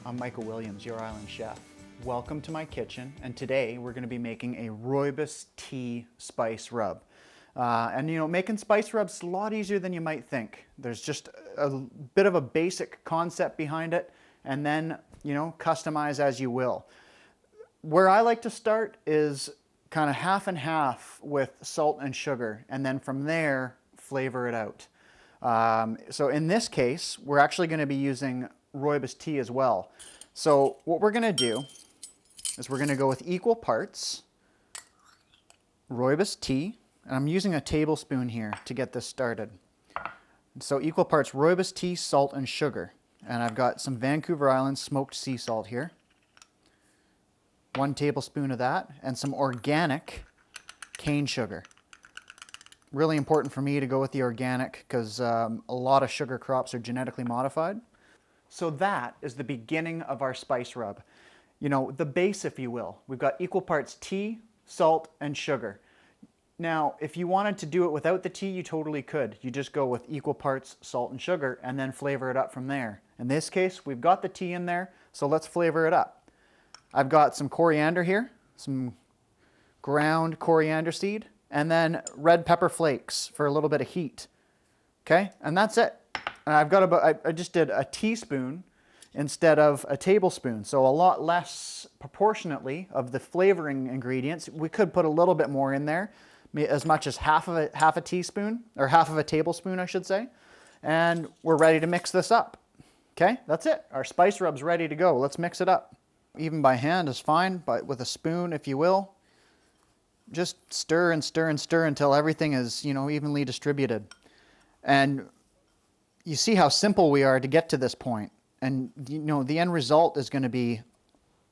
I'm Michael Williams, your island chef. Welcome to my kitchen, and today we're going to be making a Rooibos tea spice rub. Making spice rubs is a lot easier than you might think. There's just a bit of a basic concept behind it, and then, customize as you will. Where I like to start is kind of half and half with salt and sugar, and then from there, flavor it out. So in this case, we're actually going to be using Rooibos tea as well. So what we're going to do is we're going to go with equal parts Rooibos tea, and I'm using a tablespoon here to get this started. So equal parts Rooibos tea, salt, and sugar. And I've got some Vancouver Island smoked sea salt here. 1 tablespoon of that, and some organic cane sugar. Really important for me to go with the organic because a lot of sugar crops are genetically modified. So that is the beginning of our spice rub. The base, if you will. We've got equal parts tea, salt, and sugar. Now, if you wanted to do it without the tea, you totally could. You just go with equal parts salt and sugar and then flavor it up from there. In this case, we've got the tea in there, so let's flavor it up. I've got some coriander here, some ground coriander seed, and then red pepper flakes for a little bit of heat. Okay, and that's it. And I've got I just did a teaspoon instead of a tablespoon, so a lot less proportionately of the flavoring ingredients. We could put a little bit more in there, as much as half a teaspoon, or half of a tablespoon, I should say. And we're ready to mix this up. Okay, that's it. Our spice rub's ready to go. Let's mix it up. Even by hand is fine, but with a spoon, if you will. Just stir and stir and stir until everything is, evenly distributed. And you see how simple we are to get to this point. And, the end result is going to be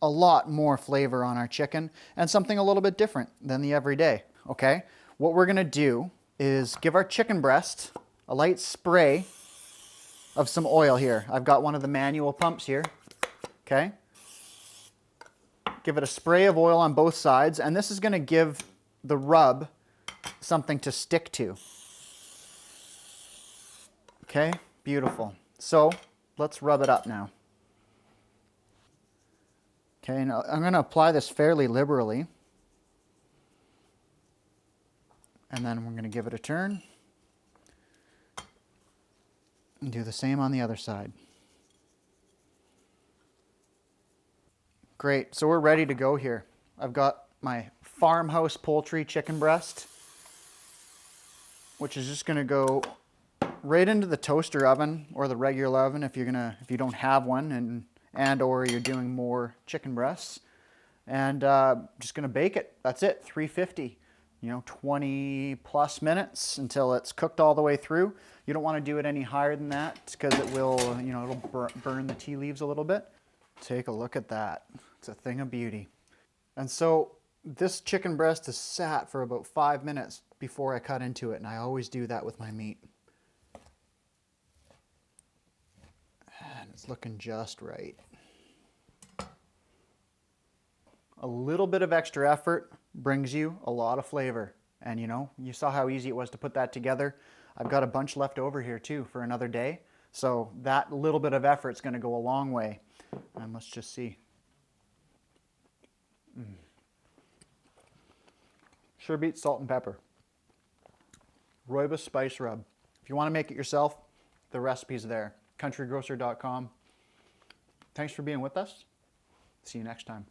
a lot more flavor on our chicken and something a little bit different than the everyday. Okay? What we're going to do is give our chicken breast a light spray of some oil here. I've got one of the manual pumps here. Okay? Give it a spray of oil on both sides, and this is going to give the rub something to stick to. Okay, beautiful. So let's rub it up now. Okay, now I'm going to apply this fairly liberally. And then we're going to give it a turn. And do the same on the other side. Great, so we're ready to go here. I've got my farmhouse poultry chicken breast, which is just going to go right into the toaster oven or the regular oven if you don't have one and or you're doing more chicken breasts, and just going to bake it. That's it, 350. 20 plus minutes until it's cooked all the way through. You don't want to do it any higher than that because it will, it'll burn the tea leaves a little bit. Take a look at that. It's a thing of beauty. And so this chicken breast is sat for about 5 minutes before I cut into it, and I always do that with my meat. And it's looking just right. A little bit of extra effort brings you a lot of flavor. And you saw how easy it was to put that together. I've got a bunch left over here too for another day. So that little bit of effort is going to go a long way. And let's just see. Sure beats salt and pepper. Rooibos Spice Rub. If you want to make it yourself, the recipe's there. countrygrocer.com. Thanks for being with us. See you next time.